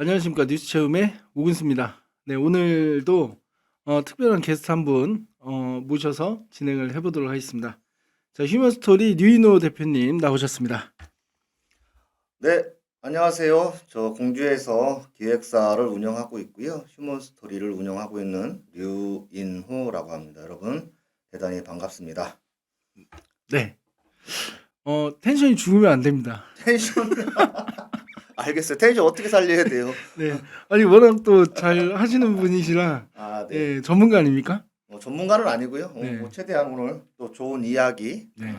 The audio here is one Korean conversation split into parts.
안녕하십니까. 뉴스 체험의 오근수입니다. 네, 오늘도 특별한 게스트 한 분 모셔서 진행을 해보도록 하겠습니다. 자, 휴먼스토리 류인호 대표님 나오셨습니다. 네, 안녕하세요. 저 공주에서 기획사를 운영하고 있고요. 휴먼스토리를 운영하고 있는 류인호라고 합니다. 여러분, 대단히 반갑습니다. 네, 텐션이 죽으면 안 됩니다. 텐션, 알겠어요. 텐션 어떻게 살려야 돼요? 네, 아니 워낙 또 잘 하시는 분이시라 아, 네. 전문가 아닙니까? 전문가는 아니고요. 네, 최대한 오늘 또 좋은 이야기, 네,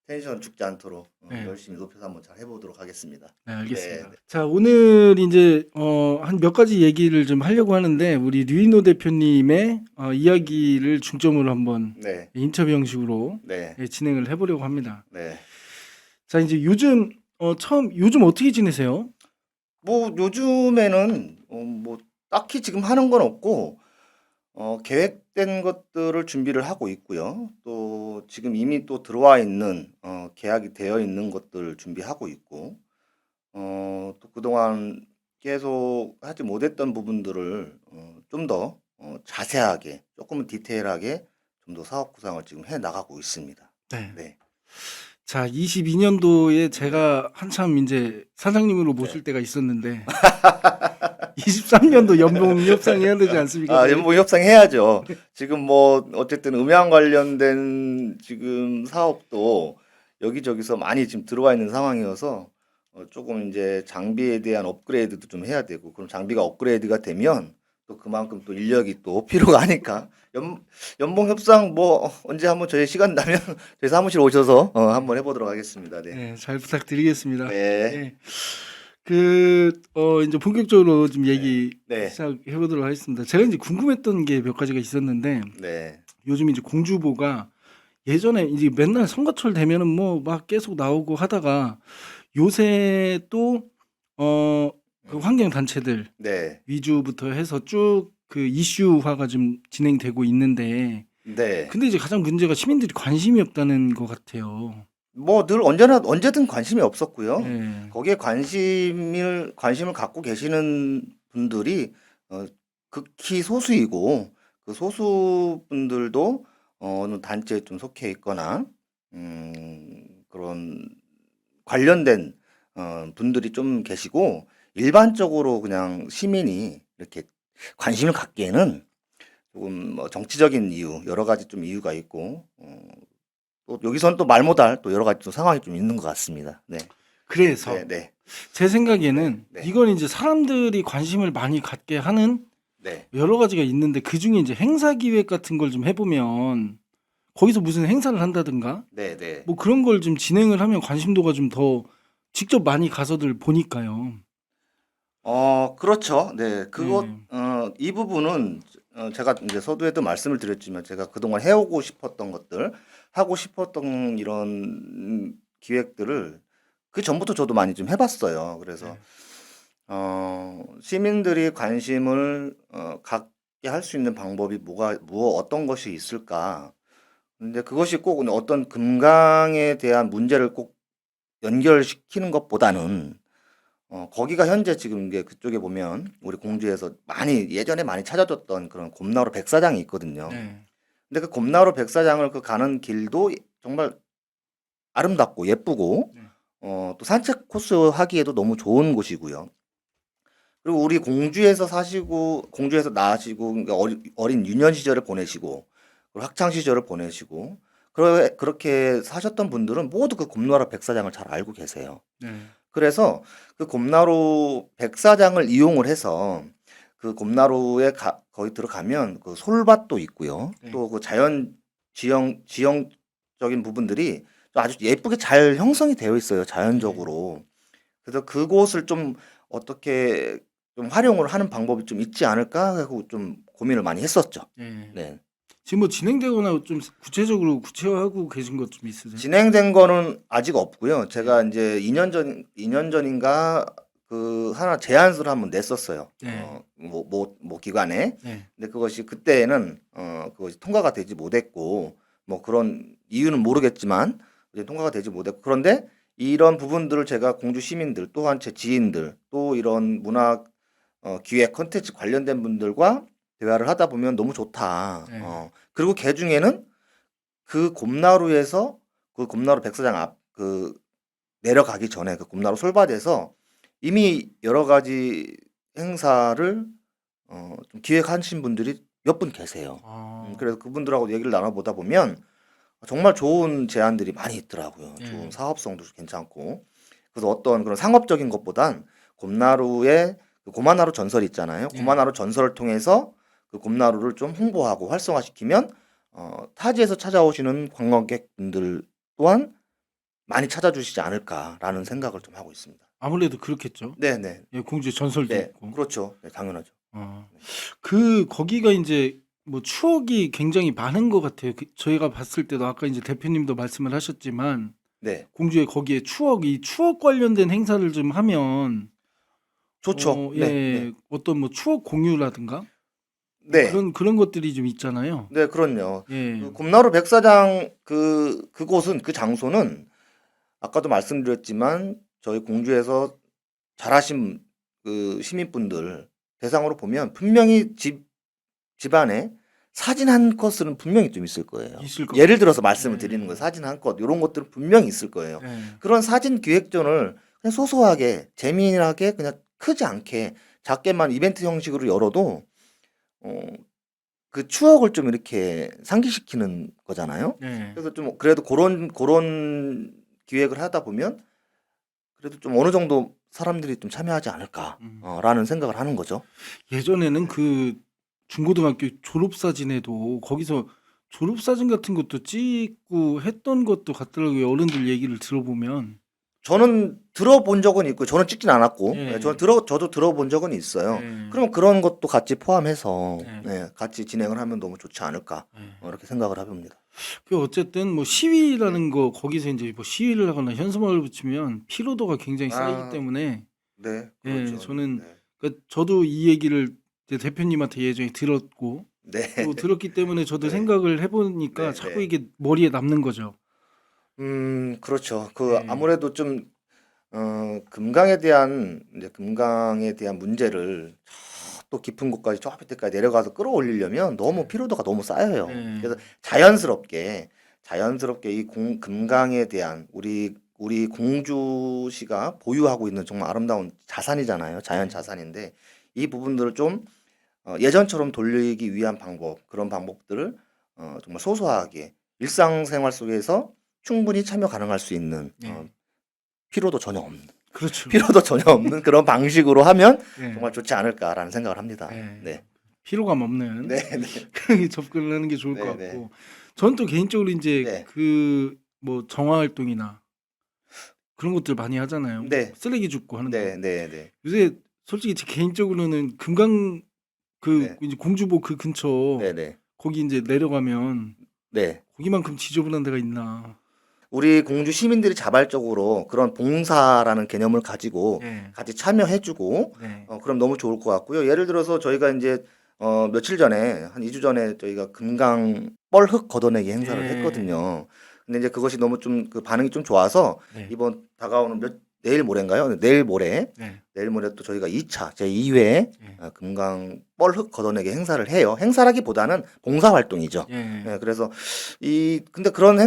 텐션 죽지 않도록 네. 열심히 높여서 한번 잘 해보도록 하겠습니다. 네, 알겠습니다. 네, 자, 오늘 이제 한 몇 가지 얘기를 좀 하려고 하는데 우리 류인호 대표님의 이야기를 중점으로 한번 네, 인터뷰 형식으로 네, 진행을 해보려고 합니다. 네. 자, 이제 요즘 어떻게 지내세요? 뭐 요즘에는 뭐 딱히 지금 하는 건 없고 계획된 것들을 준비를 하고 있고요. 또 지금 이미 또 들어와 있는 계약이 되어 있는 것들 준비하고 있고 또 그동안 계속 하지 못했던 부분들을 좀 더 자세하게 조금은 디테일하게 좀 더 사업 구상을 지금 해 나가고 있습니다. 네. 네. 자, 22년도에 제가 한참 이제 사장님으로 모실 네. 때가 있었는데 23년도 연봉 협상해야 되지 않습니까? 저희? 연봉 협상해야죠. 지금 뭐 어쨌든 음향 관련된 지금 사업도 여기저기서 많이 지금 들어와 있는 상황이어서 조금 이제 장비에 대한 업그레이드도 좀 해야 되고, 그럼 장비가 업그레이드가 되면 또 그만큼 또 인력이 또 필요가 하니까 연봉 협상 뭐 언제 한번 저희 시간 나면 저희 사무실 오셔서 한번 해보도록 하겠습니다. 네. 네, 잘 부탁드리겠습니다. 네. 네. 이제 본격적으로 좀 얘기 네. 시작해 보도록 하겠습니다. 제가 이제 궁금했던 게 몇 가지가 있었는데 네. 요즘 이제 공주보가 예전에 이제 맨날 선거철 되면은 뭐 막 계속 나오고 하다가 요새 또 그 환경 단체들 네. 위주부터 해서 쭉 그 이슈화가 좀 진행되고 있는데 네. 근데 이제 가장 문제가 시민들이 관심이 없다는 것 같아요. 뭐 늘 언제나 언제든 관심이 없었고요. 예. 거기에 관심을 갖고 계시는 분들이 어, 극히 소수이고, 그 소수 분들도 어느 단체에 좀 속해 있거나 그런 관련된 분들이 좀 계시고, 일반적으로 그냥 시민이 이렇게 관심을 갖기에는 조금 뭐 정치적인 이유, 여러 가지 좀 이유가 있고, 또 여기서는 또 말 못할 또 여러 가지 좀 상황이 좀 있는 것 같습니다. 네, 그래서 네, 네, 제 네, 생각에는 네, 이건 이제 사람들이 관심을 많이 갖게 하는 네, 여러 가지가 있는데 그중에 이제 행사 기획 같은 걸 좀 해보면 거기서 무슨 행사를 한다든가 네, 네. 뭐 그런 걸 좀 진행을 하면 관심도가 좀 더 직접 많이 가서들 보니까요. 그렇죠. 네, 네. 이 부분은 제가 이제 서두에도 말씀을 드렸지만, 제가 그동안 해오고 싶었던 것들, 하고 싶었던 이런 기획들을 그 전부터 저도 많이 좀 해봤어요. 그래서 네. 시민들이 관심을 갖게 할 수 있는 방법이 어떤 것이 있을까? 근데 그것이 꼭 어떤 금강에 대한 문제를 꼭 연결시키는 것보다는 거기가 현재 지금 이게 그쪽에 보면 우리 공주에서 예전에 많이 찾아줬던 그런 곰나루 백사장이 있거든요. 네. 근데 그 곰나루 백사장을 그 가는 길도 정말 아름답고 예쁘고 네. 또 산책 코스 하기에도 너무 좋은 곳이고요. 그리고 우리 공주에서 사시고 공주에서 나시고, 그러니까 어린 유년 시절을 보내시고, 그리고 학창 시절을 보내시고, 그렇게 사셨던 분들은 모두 그 곰나루 백사장을 잘 알고 계세요. 네. 그래서 그 곰나루 백사장을 이용을 해서 그 곰나루에 거기 들어가면 그 솔밭도 있고요. 네. 또 그 지형적인 부분들이 또 아주 예쁘게 잘 형성이 되어 있어요, 자연적으로. 그래서 그곳을 좀 어떻게 좀 활용을 하는 방법이 좀 있지 않을까 하고 좀 고민을 많이 했었죠. 네. 네. 지금 뭐 진행되거나 좀 구체적으로 구체화하고 계신 것 좀 있으세요? 진행된 거는 아직 없고요. 네. 제가 이제 2년 전인가 그 하나 제안서를 한번 냈었어요. 네. 뭐 기관에. 네. 근데 그것이 그때는 그것이 통과가 되지 못했고, 뭐 그런 이유는 모르겠지만 이제 통과가 되지 못했고, 그런데 이런 부분들을 제가 공주 시민들, 또한 제 지인들, 또 이런 문화 기획 콘텐츠 관련된 분들과 대화를 하다 보면 너무 좋다. 네. 그리고 그 중에는 그 곰나루에서 그 곰나루 백사장 앞 내려가기 전에 그 곰나루 솔밭에서 이미 여러 가지 행사를 좀 기획하신 분들이 몇 분 계세요. 그래서 그분들하고 얘기를 나눠보다 보면 정말 좋은 제안들이 많이 있더라고요. 좋은 네. 사업성도 괜찮고. 그래서 어떤 그런 상업적인 것보단 곰나루의 그 고마나루 전설이 있잖아요. 네. 고마나루 전설을 통해서 그 곰나루를 좀 홍보하고 활성화시키면 타지에서 찾아오시는 관광객분들 또한 많이 찾아주시지 않을까라는 생각을 좀 하고 있습니다. 아무래도 그렇겠죠. 네네. 예, 공주의 전설도 네, 있고. 그렇죠. 네, 당연하죠. 거기가 이제 뭐 추억이 굉장히 많은 것 같아요. 저희가 봤을 때도 아까 이제 대표님도 말씀을 하셨지만 네, 공주의 거기에 이 추억 관련된 행사를 좀 하면 좋죠. 예, 네, 네, 어떤 뭐 추억 공유라든가 네, 그런 것들이 좀 있잖아요. 네, 그럼요. 예. 그 곰나루 백사장 그곳은 그 장소는 아까도 말씀드렸지만 저희 공주에서 잘하신 그 시민분들 대상으로 보면 분명히 집안에 사진 한 컷은 분명히 좀 있을 거예요. 있을 것 예를 들어서 같아요. 말씀을 네. 드리는 거예요. 사진 한 컷, 이런 것들은 분명히 있을 거예요. 예. 그런 사진 기획전을 그냥 소소하게, 재미나게, 그냥 크지 않게, 작게만 이벤트 형식으로 열어도, 어, 그 추억을 좀 이렇게 상기시키는 거잖아요. 예. 그래서 좀, 그래도 그런 기획을 하다 보면, 그래도 좀 어느 정도 사람들이 좀 참여하지 않을까, 라는 생각을 하는 거죠. 예전에는 그 중고등학교 졸업사진에도 거기서 졸업사진 같은 것도 찍고 했던 것도 같더라고요. 어른들 얘기를 들어보면. 저는 들어본 적은 있고, 저는 찍진 않았고, 예. 네, 저도 들어본 적은 있어요. 예. 그럼 그런 것도 같이 포함해서, 예. 네, 같이 진행을 하면 너무 좋지 않을까, 예. 이렇게 생각을 해봅니다. 그 어쨌든 뭐 시위라는 거 거기서 이제 뭐 시위를 하거나 현수막을 붙이면 피로도가 굉장히 쌓이기 아, 때문에 네, 예, 그렇죠. 저는 네. 그러니까 저도 이 얘기를 이제 대표님한테 예전에 들었고 네. 또 들었기 때문에 저도 네. 생각을 해보니까 네, 자꾸 네. 이게 머리에 남는 거죠. 그렇죠. 예. 아무래도 좀, 이제 금강에 대한 문제를 또 깊은 곳까지 저 밑에까지 내려가서 끌어올리려면 너무 피로도가 너무 쌓여요. 예. 그래서 자연스럽게 이 금강에 대한 우리 공주시가 보유하고 있는 정말 아름다운 자산이잖아요. 자연 자산인데 이 부분들을 좀 예전처럼 돌리기 위한 그런 방법들을 정말 소소하게 일상생활 속에서 충분히 참여 가능할 수 있는 예. 피로도 전혀 없는 그렇죠. 그런 방식으로 하면 예. 정말 좋지 않을까라는 생각을 합니다. 예. 네. 피로감 없는 네, 네. 그렇게 접근을 하는 게 좋을 것 네, 같고 저는 또 개인적으로 이제 네. 그 뭐 정화 활동이나 그런 것들 많이 하잖아요. 네. 쓰레기 줍고 하는 거. 네, 네, 네. 요새 솔직히 제 개인적으로는 금강 네. 이제 공주보 그 근처 네, 네. 거기 이제 내려가면 네. 거기만큼 지저분한 데가 있나. 우리 공주 시민들이 자발적으로 그런 봉사라는 개념을 가지고 예. 같이 참여해주고 네. 그럼 너무 좋을 것 같고요. 예를 들어서 저희가 이제 며칠 전에 한 2주 전에 저희가 금강 뻘흙 걷어내기 행사를 예. 했거든요. 근데 이제 그것이 너무 좀 그 반응이 좀 좋아서 네. 이번 다가오는 내일 모레인가요? 내일 모레 네. 또 저희가 2차 제 2회 예. 금강 뻘흙 걷어내기 행사를 해요. 행사라기보다는 봉사 활동이죠. 예. 예, 그래서 근데 그런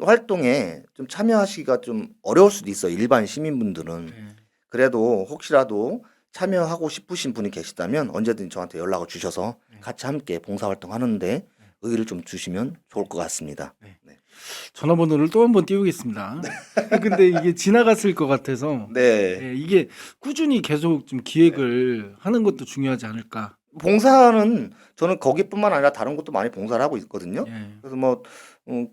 활동에 좀 참여하시기가 좀 어려울 수도 있어요. 일반 시민분들은. 예. 그래도 혹시라도 참여하고 싶으신 분이 계시다면 언제든지 저한테 연락을 주셔서 네. 같이 함께 봉사활동 하는데 의의를 좀 주시면 좋을 것 같습니다. 네. 네. 전화번호를 또 한 번 띄우겠습니다. 근데 이게 지나갔을 것 같아서 네. 예, 이게 꾸준히 계속 좀 기획을 하는 것도 중요하지 않을까. 봉사는 저는 거기뿐만 아니라 다른 곳도 많이 봉사를 하고 있거든요. 예. 그래서 뭐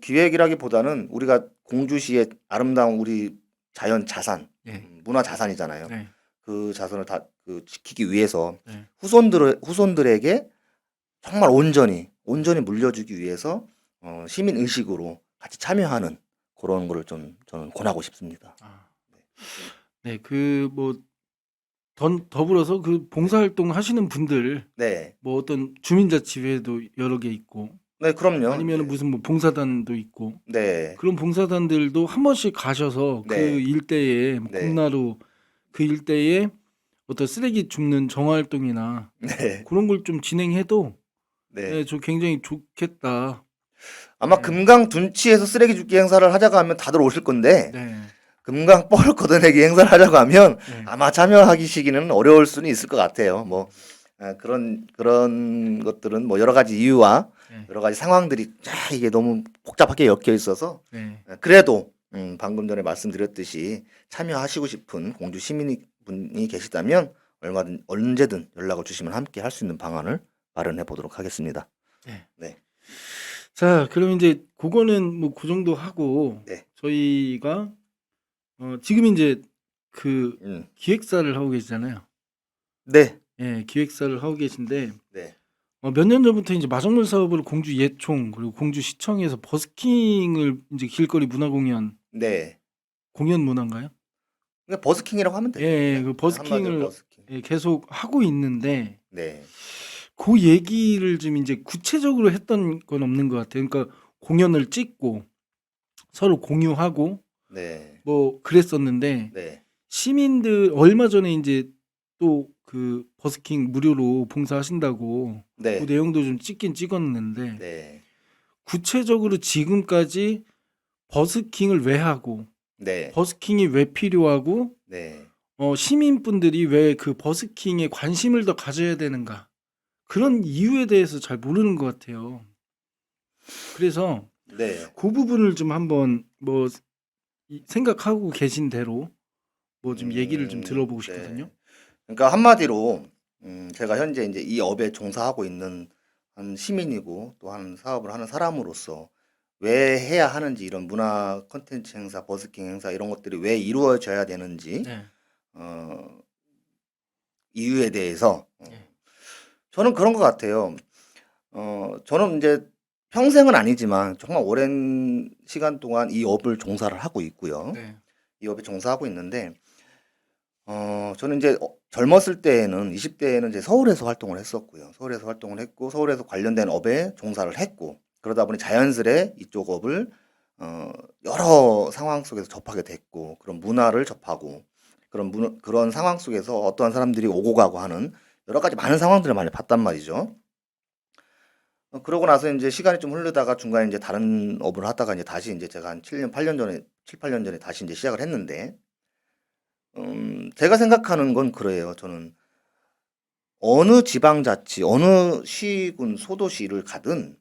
기획이라기보다는 우리가 공주시의 아름다운 우리 자연 자산, 예. 문화 자산이잖아요. 네. 그 자산을 다 지키기 위해서 네. 후손들에게 정말 온전히 물려주기 위해서 시민 의식으로 같이 참여하는 그런 거를 좀 저는 권하고 싶습니다. 아. 네, 그 뭐 더불어서 그 봉사활동 하시는 분들 네, 뭐 어떤 주민자치회도 여러 개 있고 네, 그럼요. 아니면 무슨 뭐 봉사단도 있고 네, 그런 봉사단들도 한 번씩 가셔서 그 네. 일대에 뭐 네. 곰나루 그 일대에 어떤 쓰레기 줍는 정화활동이나 네. 그런 걸 좀 진행해도 네. 네, 저 굉장히 좋겠다. 아마 네. 금강 둔치에서 쓰레기 줍기 행사를 하자고 하면 다들 오실 건데 네. 금강 뻘 걷어내기 행사를 하자고 하면 네. 아마 참여하기 시기는 어려울 수는 있을 것 같아요. 뭐 그런 것들은 뭐 여러 가지 이유와 네. 여러 가지 상황들이 이게 너무 복잡하게 엮여 있어서 네. 그래도 방금 전에 말씀드렸듯이 참여하시고 싶은 공주 시민분이 계시다면 얼마든 언제든 연락을 주시면 함께 할 수 있는 방안을 마련해 보도록 하겠습니다. 네. 네. 자, 그럼 이제 그거는 뭐 그 정도 하고 네. 저희가 지금 이제 그 음. 기획사를 하고 계시잖아요. 네. 예, 기획사를 하고 계신데 네. 몇 년 전부터 이제 마정물 사업을 공주 예총 그리고 공주시청에서 버스킹을 이제 길거리 문화공연 네. 공연 문화인가요? 그러니까 버스킹이라고 하면 되죠. 예, 그냥. 그 한마디로 버스킹을 버스킹. 예, 계속 하고 있는데 네. 그 얘기를 좀 이제 구체적으로 했던 건 없는 것 같아요. 그러니까 공연을 찍고 서로 공유하고 네. 뭐 그랬었는데 네. 시민들 얼마 전에 이제 또 그 버스킹 무료로 봉사하신다고 그 네. 내용도 좀 찍긴 찍었는데 네. 구체적으로 지금까지 버스킹을 왜 하고 네. 버스킹이 왜 필요하고 네. 시민분들이 왜 그 버스킹에 관심을 더 가져야 되는가 그런 이유에 대해서 잘 모르는 것 같아요. 그래서 네. 그 부분을 좀 한번 뭐 생각하고 계신 대로 뭐 좀 얘기를 좀 들어보고 싶거든요. 네. 그러니까 한마디로 제가 현재 이제 이 업에 종사하고 있는 한 시민이고 또 한 사업을 하는 사람으로서 왜 해야 하는지 이런 문화 콘텐츠 행사, 버스킹 행사 이런 것들이 왜 이루어져야 되는지 네. 어, 이유에 대해서 네. 저는 그런 것 같아요. 저는 이제 평생은 아니지만 정말 오랜 시간 동안 이 업을 종사를 하고 있고요. 네. 이 업에 종사하고 있는데 저는 이제 젊었을 때에는 20대에는 이제 서울에서 활동을 했었고요. 서울에서 활동을 했고 서울에서 관련된 업에 종사를 했고 그러다 보니 자연스레 이쪽 업을 여러 상황 속에서 접하게 됐고 그런 문화를 접하고 그런 상황 속에서 어떠한 사람들이 오고 가고 하는 여러 가지 많은 상황들을 많이 봤단 말이죠. 그러고 나서 이제 시간이 좀 흐르다가 중간에 이제 다른 업을 하다가 이제 다시 이제 제가 한 8년 전에 7, 8년 전에 다시 이제 시작을 했는데 제가 생각하는 건 그래요. 저는 어느 지방자치, 어느 시군, 소도시를 가든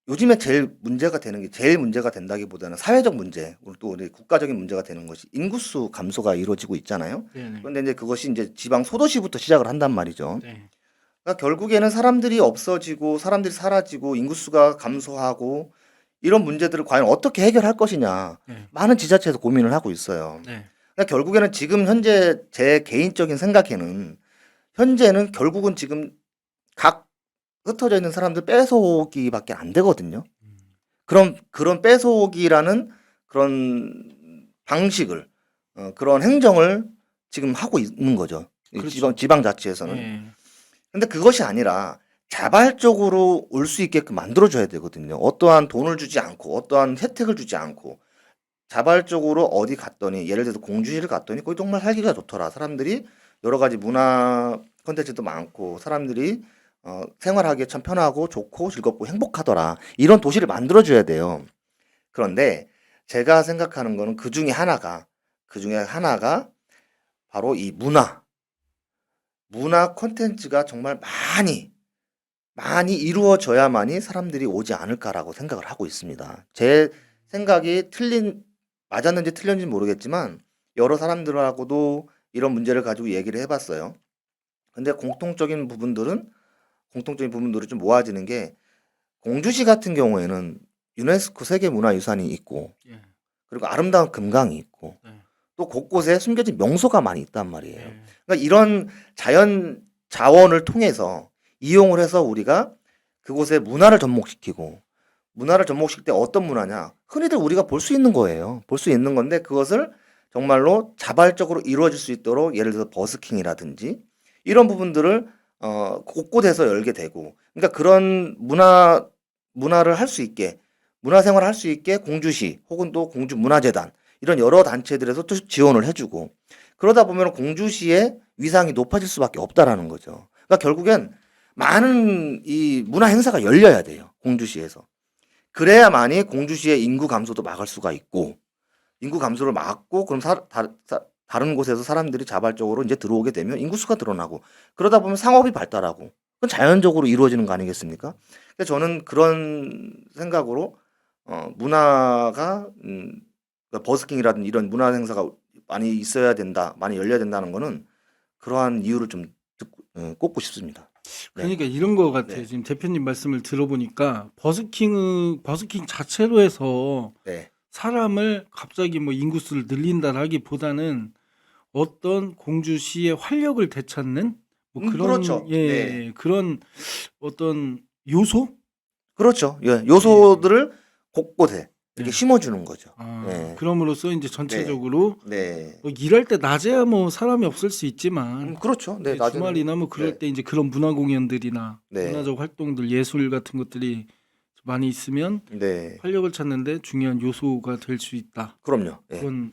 요즘에 제일 문제가 된다기보다는 사회적 문제, 그리고 또 우리 국가적인 문제가 되는 것이 인구수 감소가 이루어지고 있잖아요. 네네. 그런데 이제 그것이 이제 지방 소도시부터 시작을 한단 말이죠. 네. 그러니까 결국에는 사람들이 없어지고 사람들이 사라지고 인구수가 감소하고 이런 문제들을 과연 어떻게 해결할 것이냐 네. 많은 지자체에서 고민을 하고 있어요. 네. 그러니까 결국에는 지금 현재 제 개인적인 생각에는 현재는 결국은 지금 각 흩어져 있는 사람들 뺏어오기밖에 안 되거든요. 음. 그런 뺏어오기라는 그런 방식을 그런 행정을 지금 하고 있는 거죠. 이 그렇죠. 지방자치에서는. 네. 근데 그것이 아니라 자발적으로 올 수 있게끔 만들어줘야 되거든요. 어떠한 돈을 주지 않고 어떠한 혜택을 주지 않고 자발적으로 어디 갔더니 예를 들어서 공주시를 갔더니 거기 정말 살기가 좋더라. 사람들이 여러 가지 문화 콘텐츠도 많고 사람들이 생활하기에 참 편하고 좋고 즐겁고 행복하더라. 이런 도시를 만들어줘야 돼요. 그런데 제가 생각하는 거는 그 중에 하나가 바로 이 문화 콘텐츠가 정말 많이 이루어져야만이 사람들이 오지 않을까라고 생각을 하고 있습니다. 제 생각이 맞았는지 틀렸는지 모르겠지만 여러 사람들하고도 이런 문제를 가지고 얘기를 해봤어요. 근데 공통적인 부분들이 좀 모아지는 게 공주시 같은 경우에는 유네스코 세계문화유산이 있고 예. 그리고 아름다운 금강이 있고 네. 또 곳곳에 숨겨진 명소가 많이 있단 말이에요. 네. 그러니까 이런 자연 자원을 통해서 이용을 해서 우리가 그곳에 문화를 접목시키고 문화를 접목시킬 때 어떤 문화냐? 흔히들 우리가 볼 수 있는 거예요. 볼 수 있는 건데 그것을 정말로 자발적으로 이루어질 수 있도록 예를 들어서 버스킹이라든지 이런 부분들을 곳곳에서 열게 되고 그러니까 그런 문화를 할 수 있게 문화생활을 할 수 있게 공주시 혹은 또 공주문화재단 이런 여러 단체들에서 또 지원을 해주고 그러다 보면 공주시의 위상이 높아질 수밖에 없다라는 거죠. 그러니까 결국엔 많은 이 문화 행사가 열려야 돼요. 공주시에서. 그래야만이 공주시의 인구 감소도 막을 수가 있고 인구 감소를 막고 그럼 다른 곳에서 사람들이 자발적으로 이제 들어오게 되면 인구수가 늘어나고 그러다 보면 상업이 발달하고 그건 자연적으로 이루어지는 거 아니겠습니까? 그러니까 저는 그런 생각으로 문화가 그러니까 버스킹이라든지 이런 문화 행사가 많이 있어야 된다, 많이 열려야 된다는 거는 그러한 이유를 좀 꼽고 싶습니다. 네. 그러니까 이런 거 같아요. 네. 지금 대표님 말씀을 들어보니까 버스킹 자체로 해서 네. 사람을 갑자기 뭐 인구수를 늘린다라기보다는 어떤 공주시의 활력을 되찾는 뭐 그런 그렇죠. 예, 그런 어떤 요소? 그렇죠. 예, 요소들을 곳곳에 이렇게 네. 심어주는 거죠. 아, 네. 그럼으로써 이제 전체적으로 네. 뭐 일할 때 낮에야 뭐 사람이 없을 수 있지만 그렇죠. 네, 이제 낮에는 주말이나 뭐 그럴 네. 때 이제 그런 문화 공연들이나 네. 문화적 활동들, 예술 같은 것들이 많이 있으면 네. 활력을 찾는데 중요한 요소가 될 수 있다. 그럼요. 예. 그건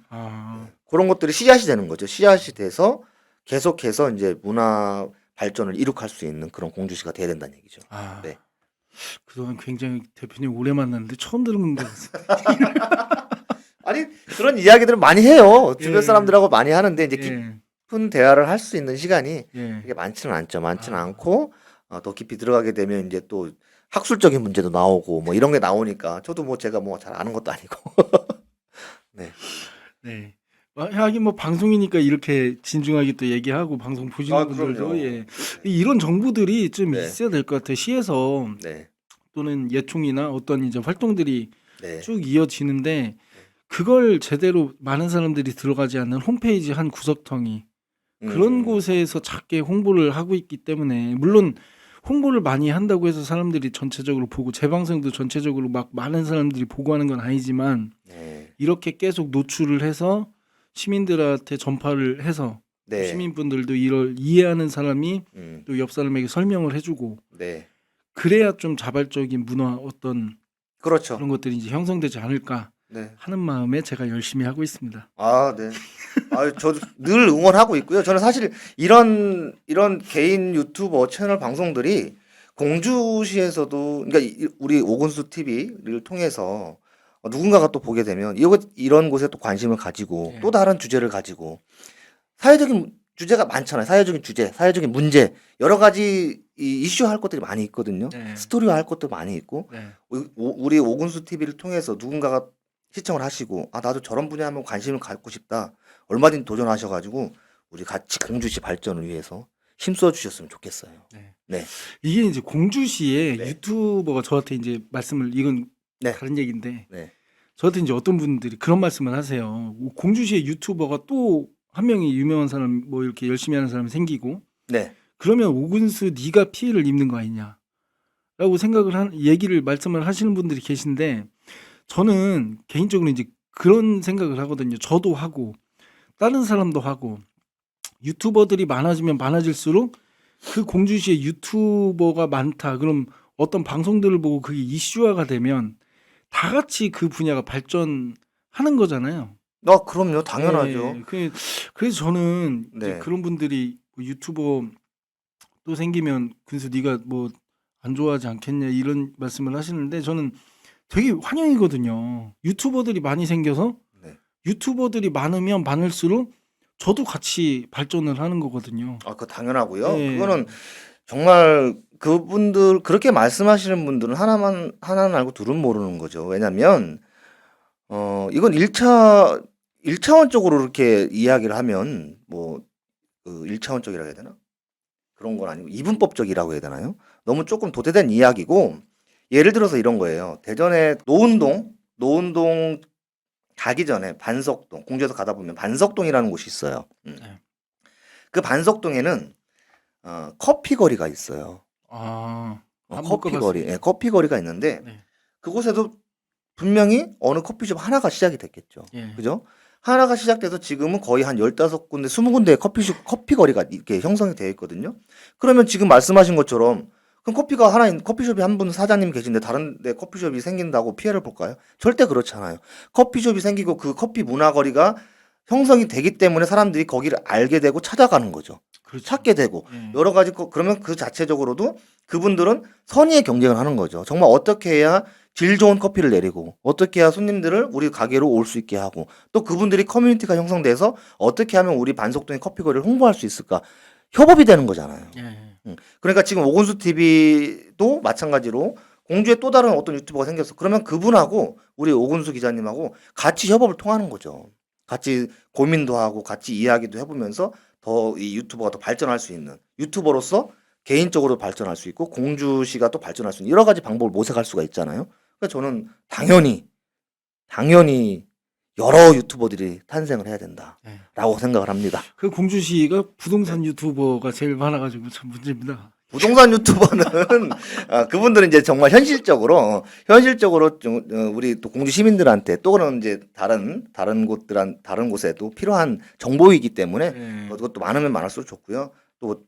그런 것들이 씨앗이 되는 거죠. 씨앗이 돼서 계속해서 이제 문화 발전을 이룩할 수 있는 그런 공주시가 돼야 된다는 얘기죠. 네. 그동안 굉장히 대표님 오래 만났는데 처음 들은 것 같습니다. 아니 그런 이야기들을 많이 해요. 주변 예. 사람들하고 많이 하는데 이제 예, 깊은 대화를 할 수 있는 시간이 예. 이게 많지는 않죠. 많지는 아. 않고 더 깊이 들어가게 되면 이제 또 학술적인 문제도 나오고 뭐 이런 게 나오니까 저도 뭐 제가 뭐 잘 아는 것도 아니고. 네. 네. 하긴 뭐 방송이니까 이렇게 진중하게 또 얘기하고 방송 보시는 분들도 그럼요. 예. 이런 정보들이 좀 네. 있어야 될 것 같아요. 시에서 네. 또는 예총이나 어떤 이제 활동들이 네. 쭉 이어지는데 그걸 제대로 많은 사람들이 들어가지 않는 홈페이지 한 구석텅이 그런 곳에서 작게 홍보를 하고 있기 때문에 물론 홍보를 많이 한다고 해서 사람들이 전체적으로 보고 재방송도 전체적으로 막 많은 사람들이 보고 하는 건 아니지만 네. 이렇게 계속 노출을 해서 시민들한테 전파를 해서 네. 시민분들도 이걸 이해하는 사람이 또 옆 사람에게 설명을 해주고 네. 그래야 좀 자발적인 문화 어떤 그렇죠. 그런 것들이 이제 형성되지 않을까 네. 하는 마음에 제가 열심히 하고 있습니다. 아, 네. 아, 저도 늘 응원하고 있고요. 저는 사실 이런 개인 유튜버 채널 방송들이 공주시에서도 그러니까 우리 오근수 TV를 통해서 누군가가 또 보게 되면 이런 곳에 또 관심을 가지고 네. 또 다른 주제를 가지고 사회적인 주제가 많잖아요. 사회적인 주제, 사회적인 문제 여러 가지 이슈 할 것들이 많이 있거든요. 네. 스토리화 할 것도 많이 있고 네. 우리 오근수 TV를 통해서 누군가가 시청을 하시고 나도 저런 분야에 한번 관심을 갖고 싶다. 얼마든지 도전하셔가지고 우리 같이 공주시 발전을 위해서 힘써 주셨으면 좋겠어요. 네. 네. 이게 이제 공주시에 네. 유튜버가 저한테 이제 말씀을 이건 네. 다른 얘기인데 네. 저한테 이제 어떤 분들이 그런 말씀을 하세요. 공주시에 유튜버가 또 한 명이 유명한 사람 뭐 이렇게 열심히 하는 사람이 생기고 네. 그러면 오근수 네가 피해를 입는 거 아니냐라고 얘기를 말씀을 하시는 분들이 계신데 저는 개인적으로 이제 그런 생각을 하거든요. 저도 하고 다른 사람도 하고 유튜버들이 많아지면 많아질수록 그 공주시에 유튜버가 많다. 그럼 어떤 방송들을 보고 그게 이슈화가 되면 다 같이 그 분야가 발전하는 거잖아요. 그럼요. 당연하죠. 네, 그래서 저는 이제 네. 그런 분들이 뭐 유튜버 또 생기면 근수 네가 뭐 안 좋아하지 않겠냐 이런 말씀을 하시는데 저는 되게 환영이거든요. 유튜버들이 많이 생겨서 네. 유튜버들이 많으면 많을수록 저도 같이 발전을 하는 거거든요. 그거 당연하고요. 네. 그거는 정말 그분들 그렇게 말씀하시는 분들은 하나는 알고 둘은 모르는 거죠. 왜냐면 이건 1차원적으로 이렇게 이야기를 하면 뭐 1차원적이라고 해야 되나? 그런 건 아니고 이분법적이라고 해야 되나요? 너무 조금 도태된 이야기고 예를 들어서 이런 거예요. 대전에 노은동 가기 전에 반석동, 공주에서 가다 보면 반석동이라는 곳이 있어요. 네. 그 반석동에는 커피 거리가 있어요. 못 커피 거리, 가봤습니다. 예, 커피 거리가 있는데 네. 그곳에도 분명히 어느 커피숍 하나가 시작이 됐겠죠. 예. 그죠? 하나가 시작돼서 지금은 거의 한 15군데, 20군데의 커피 거리가 이렇게 형성이 되어 있거든요. 그러면 지금 말씀하신 것처럼 그럼 커피숍이 한 분 사장님 계신데 다른 데 커피숍이 생긴다고 피해를 볼까요? 절대 그렇지 않아요. 커피숍이 생기고 그 커피 문화거리가 형성이 되기 때문에 사람들이 거기를 알게 되고 찾아가는 거죠. 그렇죠. 찾게 되고 예. 여러 가지 그러면 그 자체적으로도 그분들은 선의의 경쟁을 하는 거죠. 정말 어떻게 해야 질 좋은 커피를 내리고 어떻게 해야 손님들을 우리 가게로 올 수 있게 하고 또 그분들이 커뮤니티가 형성돼서 어떻게 하면 우리 반석동의 커피거리를 홍보할 수 있을까 협업이 되는 거잖아요. 예. 그러니까 지금 오군수 TV도 마찬가지로 공주에 또 다른 어떤 유튜버가 생겼어. 그러면 그분하고 우리 오군수 기자님하고 같이 협업을 통하는 거죠. 같이 고민도 하고 같이 이야기도 해보면서 더 이 유튜버가 더 발전할 수 있는 유튜버로서 개인적으로 발전할 수 있고 공주시가 또 발전할 수 있는 여러 가지 방법을 모색할 수가 있잖아요. 그래서 저는 당연히 여러 유튜버들이 탄생을 해야 예. 된다라고 생각을 합니다. 그 공주시가 부동산 유튜버가 제일 많아가지고 참 문제입니다. 부동산 유튜버는 그분들은 이제 정말 현실적으로 좀, 우리 또 공주 시민들한테 또는 이제 다른 곳에도 필요한 정보이기 때문에 예. 그것도 많으면 많을수록 좋고요. 또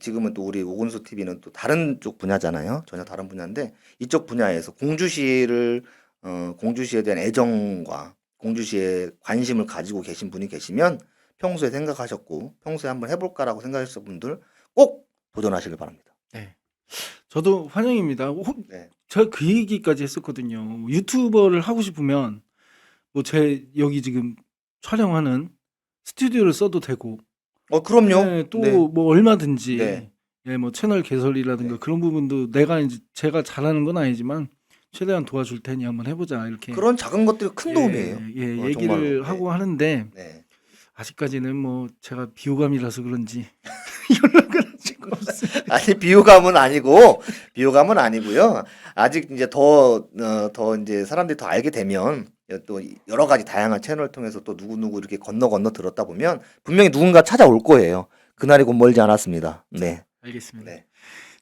지금은 또 우리 오군수 TV는 또 다른 쪽 분야잖아요. 전혀 다른 분야인데 이쪽 분야에서 공주시에 대한 애정과 공주시에 관심을 가지고 계신 분이 계시면 평소에 생각하셨고 평소에 한번 해볼까라고 생각하셨던 분들 꼭 도전하시길 바랍니다. 네. 저도 환영입니다. 네. 제가 그 얘기까지 했었거든요. 유튜버를 하고 싶으면 뭐 제 여기 지금 촬영하는 스튜디오를 써도 되고, 그럼요. 네, 또 네. 뭐 얼마든지 네. 예, 뭐 채널 개설이라든가 네. 그런 부분도 내가 이제 제가 잘하는 건 아니지만 최대한 도와줄 테니 한번 해보자 이렇게 그런 작은 것들이 큰 도움이에요. 얘기를 정말로. 하고 하는데 네. 아직까지는 뭐 제가 비호감이라서 그런지 연락을 아직 없습니다. 아니 비호감은 아니고요. 아직 이제 더 이제 사람들이 더 알게 되면 또 여러 가지 다양한 채널을 통해서 또 누구 이렇게 건너 들었다 보면 분명히 누군가 찾아올 거예요. 그날이 곧 멀지 않았습니다. 네. 알겠습니다. 네.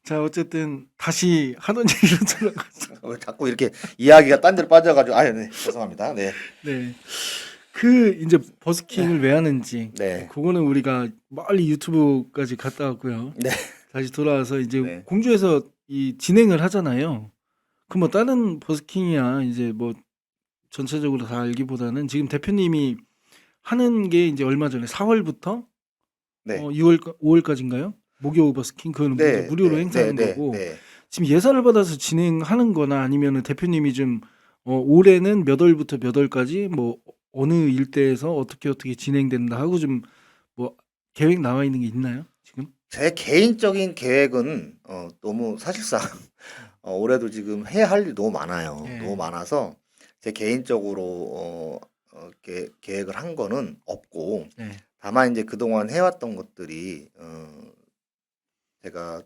자, 어쨌든 다시 하던 얘기로 돌아가서 자꾸 이렇게 이야기가 딴 데로 빠져가지고 네. 죄송합니다. 네. 네. 그 이제 버스킹을 왜 하는지 네. 그거는 우리가 멀리 유튜브까지 갔다 왔고요. 네. 다시 돌아와서 이제 네. 공주에서 이 진행을 하잖아요. 그 뭐 다른 버스킹이야 이제 뭐 전체적으로 다 알기보다는 지금 대표님이 하는 게 이제 얼마 전에 4월부터 네. 5월까지인가요? 목요 버스킹 그거는 네. 무료로 네. 행사하는 네. 거고 네. 지금 예산을 받아서 진행하는 거나 아니면은 대표님이 좀 올해는 몇 월부터 몇 월까지 뭐 어느 일대에서 어떻게 진행된다 하고 좀 뭐 계획 나와 있는 게 있나요? 지금? 제 개인적인 계획은 너무 사실상 올해도 지금 해야 할 일이 너무 많아요. 예. 너무 많아서 제 개인적으로 계획을 한 거는 없고 네. 다만 이제 그동안 해왔던 것들이 제가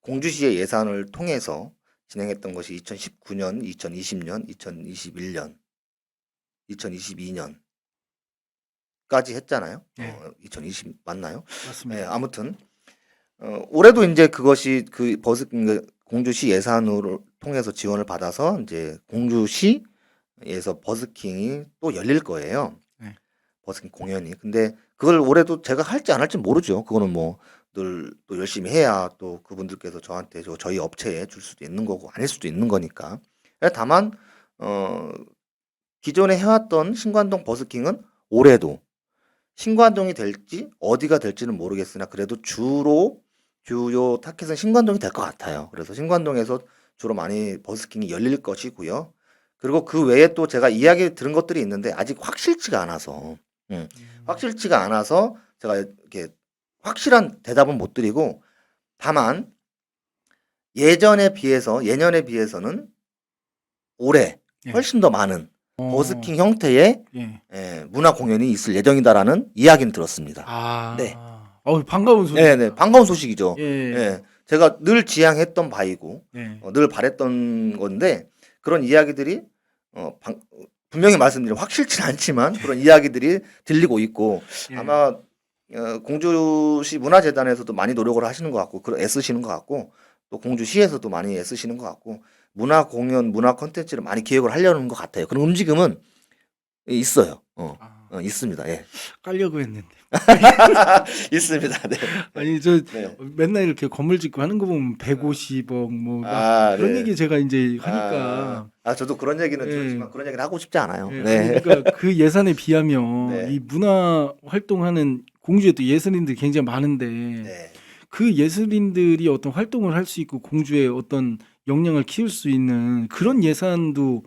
공주시의 예산을 통해서 진행했던 것이 2019년, 2020년, 2021년, 2022년까지 했잖아요. 네. 2020 맞나요? 맞습니다. 네, 아무튼 올해도 이제 그것이 공주시 예산으로 통해서 지원을 받아서 이제 공주시에서 버스킹이 또 열릴 거예요. 네. 버스킹 공연이. 근데 그걸 올해도 제가 할지 안 할지 모르죠. 그거는 뭐 늘 또 열심히 해야 또 그분들께서 저한테 저희 업체에 줄 수도 있는 거고 아닐 수도 있는 거니까. 다만 기존에 해왔던 신관동 버스킹은 올해도 신관동이 될지 어디가 될지는 모르겠으나 그래도 주요 타켓은 신관동이 될 것 같아요. 그래서 신관동에서 주로 많이 버스킹이 열릴 것이고요. 그리고 그 외에 또 제가 이야기 들은 것들이 있는데 아직 확실치가 않아서 제가 이렇게 확실한 대답은 못 드리고 다만 예년에 비해서는 올해 예. 훨씬 더 많은 어, 버스킹 형태의 예. 문화 공연이 있을 예정이다라는 이야기는 들었습니다. 아. 네. 반가운 소식. 네, 반가운 소식이죠. 예. 예, 제가 늘 지향했던 바이고 네. 늘 바랬던 건데 그런 이야기들이 분명히 말씀드리면 확실치는 않지만 그런 이야기들이 들리고 있고 예. 아마 공주시 문화재단에서도 많이 노력을 하시는 것 같고 애쓰시는 것 같고 또 공주시에서도 많이 애쓰시는 것 같고 문화 공연, 문화 콘텐츠를 많이 기획을 하려는 것 같아요. 그런 움직임은 있어요. 아. 있습니다. 예. 깔려고 했는데. 있습니다. 네. 아니 저 네. 맨날 이렇게 건물 짓고 하는 거 보면 150억 뭐 막 아, 그런 네. 얘기 제가 이제 하니까 저도 그런 얘기는 예. 들었지만 그런 얘기는 하고 싶지 않아요. 예, 아니 네. 그러니까 그 예산에 비하면 네. 이 문화 활동하는 공주에 또 예술인들이 굉장히 많은데 네. 그 예술인들이 어떤 활동을 할 수 있고 공주의 어떤 역량을 키울 수 있는 그런 예산도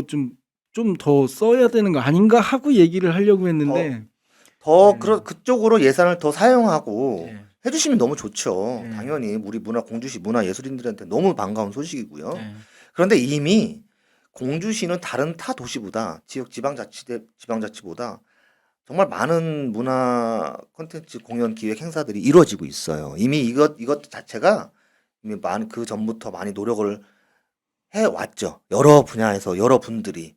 좀 더 써야 되는 거 아닌가 하고 얘기를 하려고 했는데 네. 그쪽으로 예산을 더 사용하고 네. 해주시면 너무 좋죠. 네. 당연히 우리 공주시 문화 예술인들한테 너무 반가운 소식이고요. 네. 그런데 이미 공주시는 다른 타 도시보다 지방자치보다 정말 많은 문화 콘텐츠 공연 기획 행사들이 이루어지고 있어요. 이미 이것 자체가 이미 그 전부터 많이 노력을 해 왔죠. 여러 분야에서 여러 분들이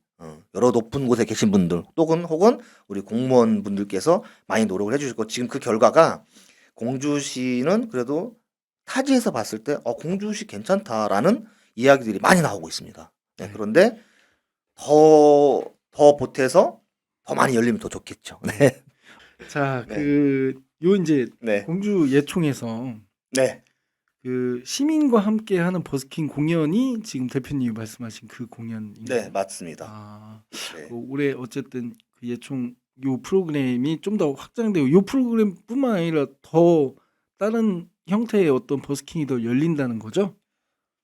여러 높은 곳에 계신 분들 혹은 우리 공무원 분들께서 많이 노력을 해주시고 지금 그 결과가 공주시는 그래도 타지에서 봤을 때 공주시 괜찮다라는 이야기들이 많이 나오고 있습니다. 네, 네. 그런데 더 보태서 더 많이 열리면 더 좋겠죠. 네. 자, 네. 요 이제 네. 공주 예총에서 네. 그 시민과 함께 하는 버스킹 공연이 지금 대표님이 말씀하신 그 공연인가요? 네, 맞습니다. 아, 네. 올해 어쨌든 그 예총 요 프로그램이 좀 더 확장되고 요 프로그램뿐만 아니라 더 다른 형태의 어떤 버스킹이 더 열린다는 거죠?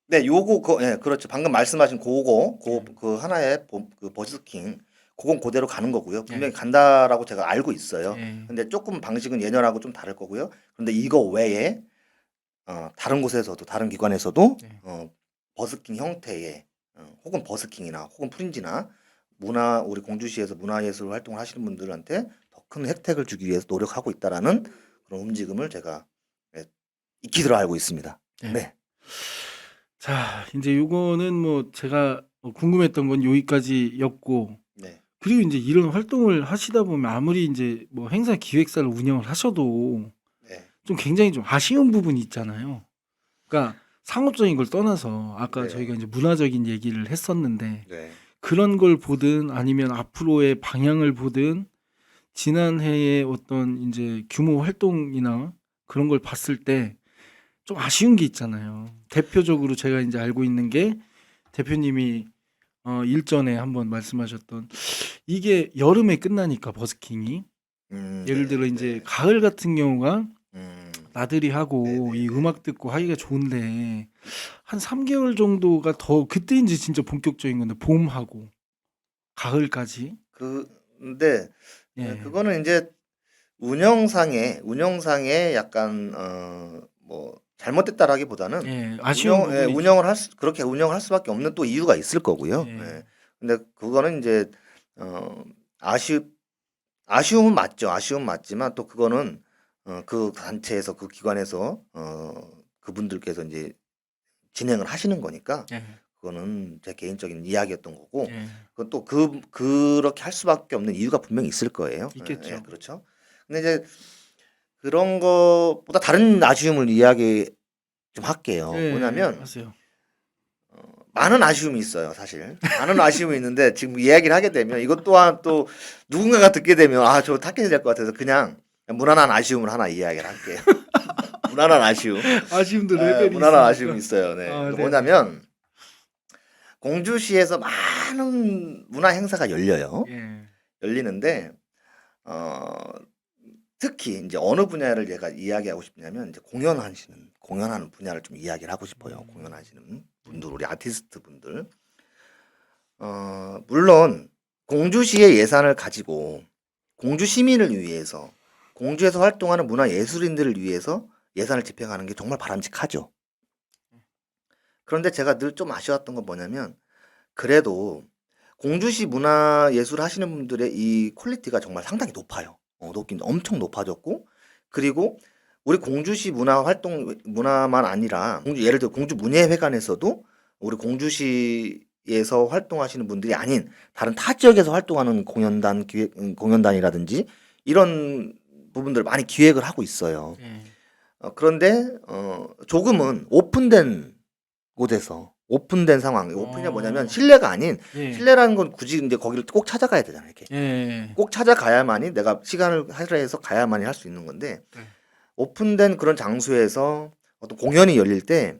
네, 네, 그렇죠. 방금 말씀하신 그 하나의 그 버스킹, 그건 그대로 가는 거고요. 분명히 간다라고 제가 알고 있어요. 네. 근데 조금 방식은 예년하고 좀 다를 거고요. 그런데 이거 외에 다른 곳에서도 다른 기관에서도 네. 버스킹 형태의 혹은 버스킹이나 혹은 프린지나 우리 공주시에서 문화예술 활동을 하시는 분들한테 더 큰 혜택을 주기 위해서 노력하고 있다라는 그런 움직임을 제가 익히 들어 알고 있습니다. 네. 네. 자, 이제 요거는 뭐 제가 궁금했던 건 여기까지였고 네. 그리고 이제 이런 활동을 하시다 보면 아무리 이제 뭐 행사 기획사를 운영을 하셔도 네. 좀 굉장히 좀 아쉬운 부분이 있잖아요. 그러니까 상업적인 걸 떠나서 아까 네. 저희가 이제 문화적인 얘기를 했었는데 네. 그런 걸 보든 아니면 앞으로의 방향을 보든 지난해의 어떤 이제 규모 활동이나 그런 걸 봤을 때 좀 아쉬운 게 있잖아요. 대표적으로 제가 이제 알고 있는 게 대표님이 일전에 한번 말씀하셨던 이게 여름에 끝나니까 버스킹이 예를 들어 이제 가을 같은 경우가 나들이 하고 이 음악 듣고 하기가 좋은데 한 3개월 정도가 더 그때 이제 진짜 본격적인 건데 봄하고 가을까지. 근데 예. 그거는 이제 운영상에 약간 뭐 잘못됐다라기보다는 예, 아쉬운 부분이 운영을 그렇게 운영을 할 수밖에 없는 또 이유가 있을 거고요. 예. 예. 근데 그거는 이제 아쉬움은 맞죠. 아쉬움은 맞지만 또 그거는 그 단체에서 그 기관에서 그분들께서 이제 진행을 하시는 거니까 예. 그거는 제 개인적인 이야기였던 거고 예. 그건 또 그렇게 할 수밖에 없는 이유가 분명히 있을 거예요. 있겠죠. 예, 그렇죠. 근데 이제 그런 것보다 다른 아쉬움을 이야기 좀 할게요. 예, 뭐냐면 하세요. 많은 아쉬움이 있어요, 사실. 많은 아쉬움이 있는데 지금 이야기를 하게 되면 이것 또한 또 누군가가 듣게 되면 저 타겟이 될 것 같아서 그냥 무난한 아쉬움을 하나 이야기를 할게요. 무난한 아쉬움. 아쉬움도 레벨이 무난한 있으니까. 아쉬움이 있어요. 네. 아, 네. 뭐냐면 공주시에서 많은 문화 행사가 열려요. 예. 열리는데 특히 이제 어느 분야를 제가 이야기하고 싶냐면 이제 공연하는 분야를 좀 이야기를 하고 싶어요. 공연하시는 분들, 우리 아티스트 분들. 물론 공주시의 예산을 가지고 공주 시민을 위해서 공주에서 활동하는 문화 예술인들을 위해서 예산을 집행하는 게 정말 바람직하죠. 그런데 제가 늘 좀 아쉬웠던 건 뭐냐면 그래도 공주시 문화 예술 하시는 분들의 이 퀄리티가 정말 상당히 높아요. 높긴 엄청 높아졌고 그리고 우리 공주시 문화만 아니라 예를 들어 공주 문예회관에서도 우리 공주시에서 활동하시는 분들이 아닌 다른 타 지역에서 활동하는 공연단이라든지 이런 부분들 많이 기획을 하고 있어요. 예. 그런데 조금은 오픈된 곳에서 오픈된 상황. 오픈이 뭐냐면 어. 실내가 아닌 예. 실내라는 건 굳이 이제 거기를 꼭 찾아가야 되잖아요. 이렇게 예. 꼭 찾아가야만이 내가 시간을 할애해서 가야만이 할 수 있는 건데 네. 오픈된 그런 장소에서 어떤 공연이 열릴 때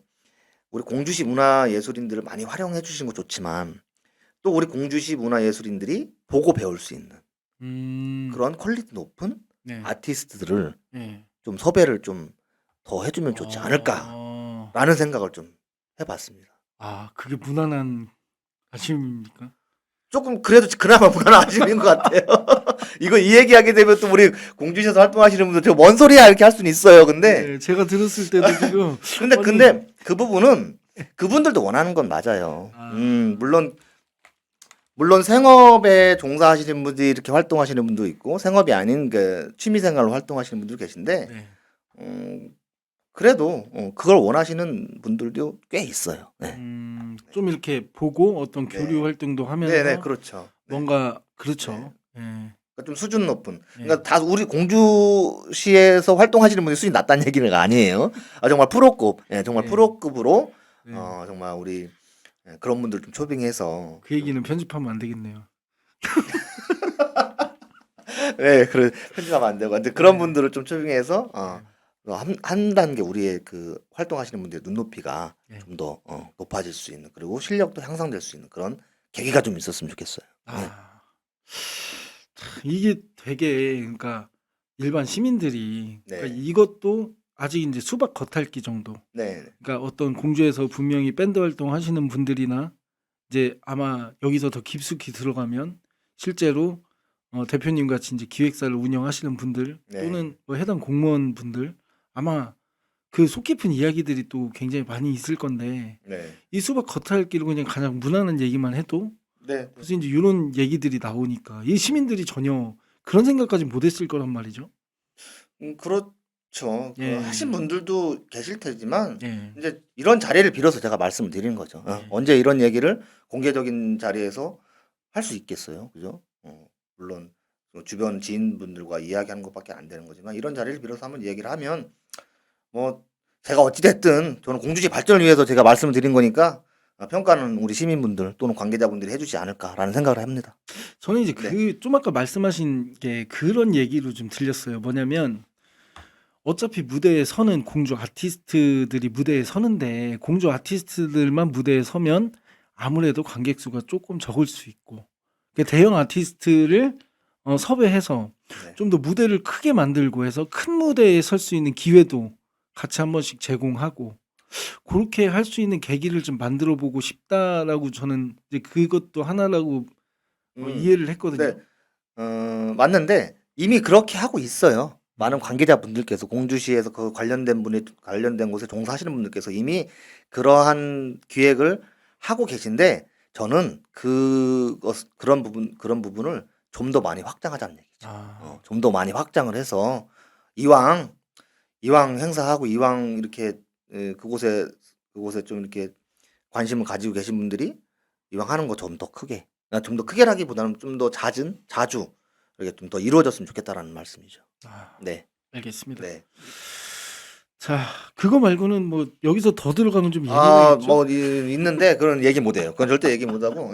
우리 공주시 문화예술인들을 많이 활용해 주시는 거 좋지만 또 우리 공주시 문화예술인들이 보고 배울 수 있는 그런 퀄리티 높은 네. 아티스트들을 예. 좀 섭외를 좀 더 해주면 좋지 않을까라는 어. 생각을 좀 해봤습니다. 아, 그게 무난한 아쉬움입니까? 조금 그래도 그나마 무난한 아쉬움인 것 같아요. 이거 이 얘기하게 되면 또 우리 공주시에서 활동하시는 분들 저 뭔 소리야 이렇게 할 수는 있어요. 근데 네, 제가 들었을 때도 지금 근데 그 부분은 그분들도 원하는 건 맞아요. 아. 물론 생업에 종사하시는 분들이 이렇게 활동하시는 분도 있고 생업이 아닌 그 취미 생활로 활동하시는 분도 계신데 네. 그래도 그걸 원하시는 분들도 꽤 있어요. 네. 좀 이렇게 보고 어떤 네. 교류 활동도 하면서 네네 그렇죠. 네. 뭔가 그렇죠. 예. 그러니까 좀 수준 높은. 예. 그러니까 다 우리 공주시에서 활동하시는 분이 수준이 낮다는 얘기는 아니에요. 정말 프로급, 정말 예. 프로급으로 네. 정말 우리 그런 분들 좀 초빙해서 그 얘기는 편집하면 안 되겠네요. 네, 그래 편집하면 안 되고, 근데 그런 네. 분들을 좀 초빙해서 네. 한 단계 우리의 그 활동하시는 분들의 눈높이가 네. 좀 더 높아질 수 있는 그리고 실력도 향상될 수 있는 그런 계기가 좀 있었으면 좋겠어요. 네. 아. 참 이게 되게 그러니까 일반 시민들이 그러니까 네. 이것도 아직 인제 수박 겉핥기 정도. 네. 그러니까 어떤 공주에서 분명히 밴드 활동하시는 분들이나 이제 아마 여기서 더 깊숙이 들어가면 실제로 대표님 같이 인제 기획사를 운영하시는 분들 네. 또는 뭐 해당 공무원분들 아마 그 속 깊은 이야기들이 또 굉장히 많이 있을 건데 네. 이 수박 겉핥기로 그냥 가장 무난한 얘기만 해도 네. 벌써 인제 요런 얘기들이 나오니까 이 시민들이 전혀 그런 생각까진 못 했을 거란 말이죠. 그렇죠. 예. 하신 분들도 계실 테지만 예. 이제 이런 자리를 빌어서 제가 말씀을 드리는 거죠. 예. 언제 이런 얘기를 공개적인 자리에서 할 수 있겠어요. 그죠? 물론 주변 지인분들과 이야기하는 것밖에 안 되는 거지만 이런 자리를 빌어서 한번 얘기를 하면 뭐 제가 어찌 됐든 저는 공주시 발전을 위해서 제가 말씀을 드린 거니까 평가는 우리 시민분들 또는 관계자분들이 해 주지 않을까라는 생각을 합니다. 저는 이제 네. 그 좀 아까 말씀하신 게 그런 얘기로 좀 들렸어요. 뭐냐면 어차피 무대에 서는 공주 아티스트들이 무대에 서는데 공주 아티스트들만 무대에 서면 아무래도 관객 수가 조금 적을 수 있고 그러니까 대형 아티스트를 섭외해서 네. 좀 더 무대를 크게 만들고 해서 큰 무대에 설 수 있는 기회도 같이 한 번씩 제공하고 그렇게 할 수 있는 계기를 좀 만들어 보고 싶다라고 저는 이제 그것도 하나라고 이해를 했거든요. 네. 맞는데 이미 그렇게 하고 있어요. 많은 음. 관계자분들께서 공주시에서 그 관련된 곳에 종사하시는 분들께서 이미 그러한 기획을 하고 계신데 저는 그런 부분을 좀 더 많이 확장하자는 얘기죠. 아. 좀 더 많이 확장을 해서 이왕 행사하고 이왕 이렇게 그곳에 좀 이렇게 관심을 가지고 계신 분들이 이왕 하는 거 좀 더 크게 좀 더 크게라기보다는 좀 더 자주 이렇게 좀 더 이루어졌으면 좋겠다라는 말씀이죠. 아. 네. 알겠습니다. 네. 자, 그거 말고는 뭐 여기서 더 들어가면 좀 예리하겠죠? 뭐 있는데 그런 얘기 못 해요. 그건 절대 얘기 못 하고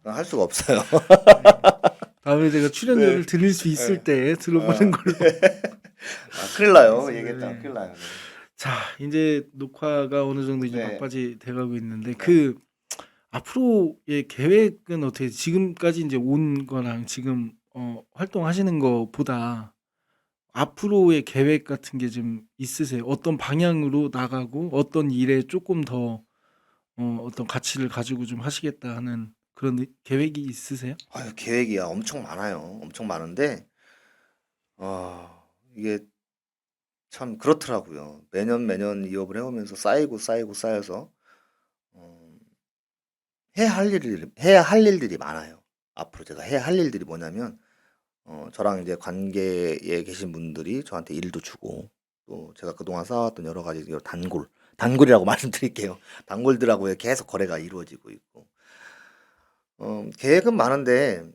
할 수가 없어요. 다음에 제가 출연료를 네. 드릴 수 있을 때 들어보는 걸로. 큰일 나요. 알겠습니다. 얘기했다. 네. 큰일 나요. 자, 이제 녹화가 어느 정도 이제 네. 막바지 돼가고 있는데 네. 그 앞으로의 계획은 어떻게 지금까지 이제 온 거랑 지금 활동하시는 거보다 앞으로의 계획 같은 게 좀 있으세요? 어떤 방향으로 나가고 어떤 일에 조금 더 어떤 가치를 가지고 좀 하시겠다 하는 그런 계획이 있으세요? 계획이야 엄청 많아요. 엄청 많은데 이게 참 그렇더라고요. 매년 이업을 해오면서 쌓여서 어, 해야 할 일들이 많아요. 앞으로 제가 해야 할 일들이 뭐냐면 저랑 이제 관계에 계신 분들이 저한테 일도 주고 또 제가 그동안 쌓아왔던 여러 가지 단골이라고 말씀드릴게요. 단골들하고 계속 거래가 이루어지고 있고 계획은 많은데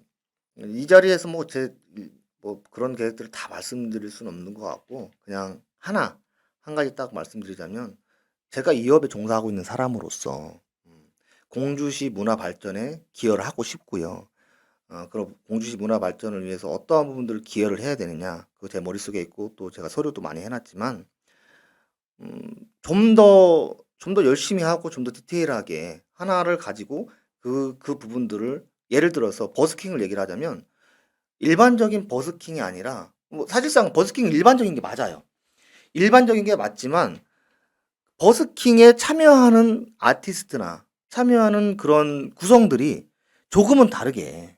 이 자리에서 뭐 그런 계획들을 다 말씀드릴 수는 없는 것 같고 그냥 한 가지 딱 말씀드리자면 제가 이 업에 종사하고 있는 사람으로서 공주시 문화 발전에 기여를 하고 싶고요. 그럼 공주시 문화 발전을 위해서 어떠한 부분들을 기여를 해야 되느냐, 그거 제 머릿속에 있고 또 제가 서류도 많이 해놨지만 좀 더 열심히 하고 좀 더 디테일하게 하나를 가지고 그 부분들을 예를 들어서 버스킹을 얘기를 하자면 일반적인 버스킹이 아니라 뭐 사실상 버스킹은 일반적인 게 맞아요. 일반적인 게 맞지만 버스킹에 참여하는 아티스트나 참여하는 그런 구성들이 조금은 다르게,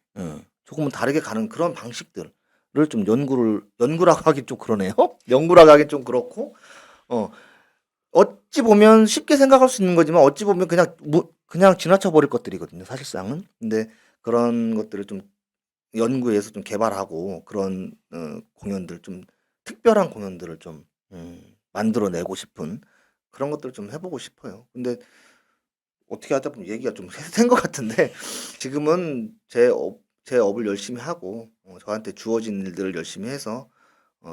조금은 다르게 가는 그런 방식들을 좀 연구라고 하긴 좀 그러네요. 연구라고 하긴 좀 그렇고, 어, 어찌 보면 쉽게 생각할 수 있는 거지만 어찌 보면 그냥 지나쳐 버릴 것들이거든요, 사실상은. 근데 그런 것들을 좀 연구해서 좀 개발하고 그런 공연들 좀 특별한 공연들을 좀 만들어내고 싶은 그런 것들을 좀 해보고 싶어요. 근데 어떻게 하다 보면 얘기가 좀 센 것 같은데 지금은 제 업을 열심히 하고 저한테 주어진 일들을 열심히 해서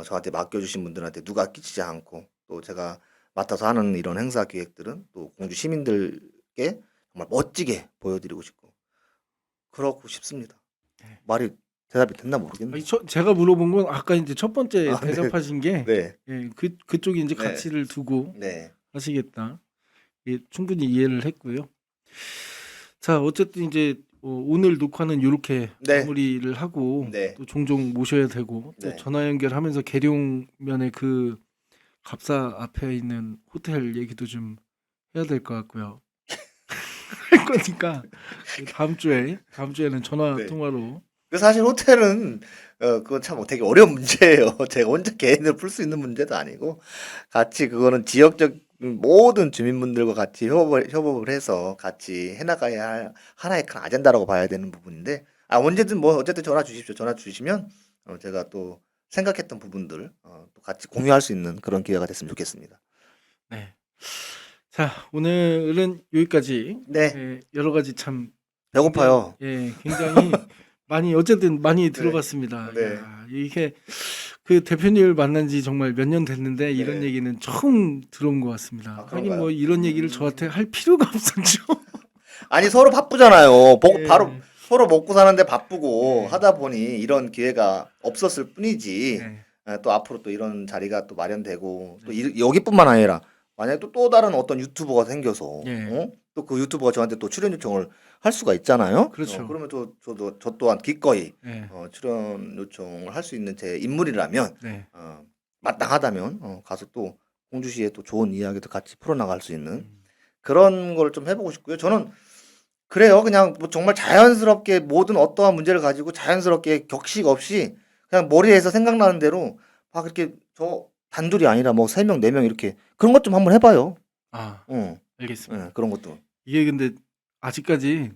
저한테 맡겨주신 분들한테 누가 끼치지 않고 또 제가 맡아서 하는 이런 행사 기획들은 또 공주 시민들께 정말 멋지게 보여드리고 싶고 그러고 싶습니다. 네. 말이 대답이 됐나 모르겠네요. 제가 물어본 건 아까 이제 첫 번째 아, 네. 대답하신 게 네. 그쪽이 이제 네. 가치를 두고 네. 하시겠다. 예, 충분히 이해를 했고요. 자, 어쨌든 이제 오늘 녹화는 이렇게 네. 마무리를 하고 네. 또 종종 모셔야 되고 또 네. 전화 연결하면서 계룡면의 그 갑사 앞에 있는 호텔 얘기도 좀 해야 될 것 같고요. 할 거니까 다음 주에는 전화 네. 통화로 그 사실 호텔은 그건 참 되게 어려운 문제예요. 제가 혼자 개인으로 풀 수 있는 문제도 아니고 같이 그거는 지역적 모든 주민분들과 같이 협업을 해서 같이 해나가야 할 하나의 큰 아젠다라고 봐야 되는 부분인데 언제든 뭐 어쨌든 전화 주십시오. 전화 주시면 제가 또 생각했던 부분들 또 같이 공유할 수 있는 그런 기회가 됐으면 좋겠습니다. 네. 자, 오늘은 여기까지. 네, 예, 여러 가지 참 배고파요. 굉장히 어쨌든 많이 네, 들어봤습니다. 네, 야, 이게 그 대표님을 만난 지 정말 몇 년 됐는데 이런 네. 얘기는 처음 들어온 것 같습니다. 하긴 그런가요? 뭐 이런 얘기를 저한테 할 필요가 없었죠. 아니 서로 바쁘잖아요. 바로 예, 서로 먹고 사는데 바쁘고 예, 하다 보니 이런 기회가 없었을 뿐이지. 네, 또 앞으로 또 이런 자리가 또 마련되고 또 네, 여기뿐만 아니라 만약에 또 다른 어떤 유튜버가 생겨서 예, 또 그 유튜버가 저한테 또 출연 요청을 할 수가 있잖아요. 그렇죠. 그러면 저 또한 기꺼이 예, 출연 요청을 할 수 있는 제 인물이라면 네, 마땅하다면 가서 또 공주시에 또 좋은 이야기도 같이 풀어나갈 수 있는 음, 그런 걸 좀 해보고 싶고요. 저는 그래요. 그냥 뭐 정말 자연스럽게 모든 어떠한 문제를 가지고 자연스럽게 격식 없이 그냥 머리에서 생각나는 대로 막 그렇게 저 단둘이 아니라 뭐 3명, 4명 이렇게 그런 것 좀 한번 해봐요. 아, 응, 알겠습니다. 응, 그런 것도. 이게 근데 아직까지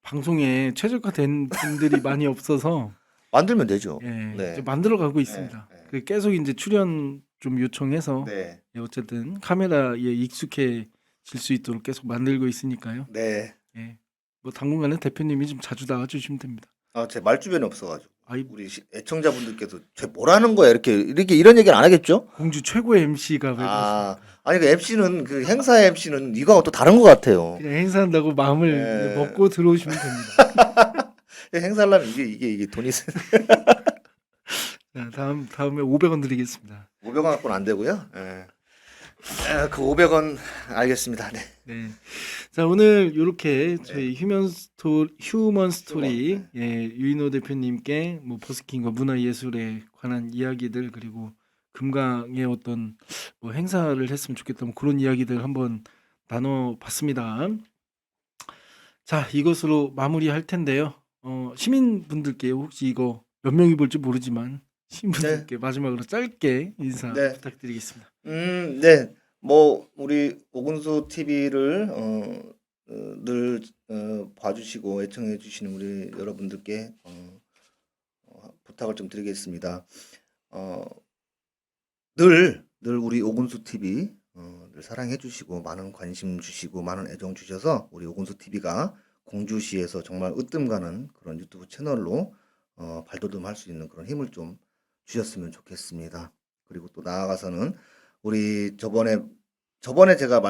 방송에 최적화된 분들이 많이 없어서 만들면 되죠. 이제 네, 만들어가고 네, 있습니다. 네, 그 계속 이제 출연 좀 요청해서 네, 어쨌든 카메라에 익숙해질 수 있도록 계속 만들고 있으니까요. 네. 예. 뭐 당분간은 대표님이 좀 자주 나와주시면 됩니다. 제 말주변이 없어가지고 아이, 우리 애청자분들께서 쟤 뭐라는 거야 이렇게 이런 얘기는 안 하겠죠? 공주 최고의 MC가 왜 그러십니까? 아니 그 MC는 그 행사의 MC는 이거하고 또 다른 것 같아요. 그냥 행사한다고 마음을 이제 예. 먹고 들어오시면 됩니다. 행사를 하면 이게 돈이 자, 다음에 500원 드리겠습니다. 500원 갖고는 안 되고요. 예. 그 500원 알겠습니다. 네. 네. 자, 오늘 이렇게 네. 저희 휴먼 스토리 네. 유인호 대표님께 뭐 버스킹과 문화예술에 관한 이야기들 그리고 금강의 어떤 뭐 행사를 했으면 좋겠다 뭐 그런 이야기들 한번 나눠봤습니다. 자, 이것으로 마무리할 텐데요. 시민분들께 혹시 이거 몇 명이 볼지 모르지만 네. 시민분들께 마지막으로 짧게 인사 네. 부탁드리겠습니다. 네. 뭐 우리 오군수 TV를 늘 봐주시고 애청해 주시는 우리 여러분들께 부탁을 좀 드리겠습니다. 늘 우리 오군수 TV 늘 사랑해 주시고 많은 관심 주시고 많은 애정 주셔서 우리 오군수 TV가 공주시에서 정말 으뜸 가는 그런 유튜브 채널로 발돋움할 수 있는 그런 힘을 좀 주셨으면 좋겠습니다. 그리고 또 나아가서는 우리 저번에 제가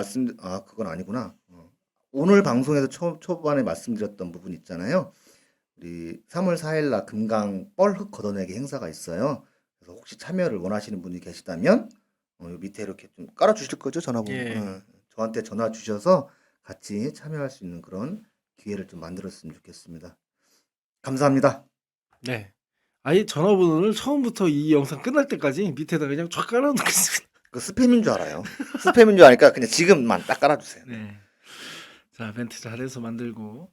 그건 아니구나. 오늘 방송에서 초반에 말씀드렸던 부분 있잖아요. 우리 3월 4일 날 금강 뻘흙 걷어내기 행사가 있어요. 그래서 혹시 참여를 원하시는 분이 계시다면 요 밑에 이렇게 좀 깔아 주실 거죠, 전화번호. 예. 저한테 전화 주셔서 같이 참여할 수 있는 그런 기회를 좀 만들었으면 좋겠습니다. 감사합니다. 네. 아예 전화번호를 처음부터 이 영상 끝날 때까지 밑에다 그냥 쫙 깔아놓겠습니다. 그 스팸인 줄 알아요. 스팸인 줄 아니까 그냥 지금만 딱 깔아 주세요. 네. 자, 멘트 잘해서 만들고.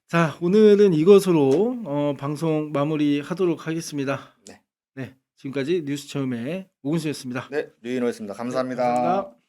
자, 오늘은 이것으로 방송 마무리하도록 하겠습니다. 네. 네. 지금까지 뉴스 처음에 오근수였습니다. 네, 류인호였습니다. 감사합니다. 감사합니다.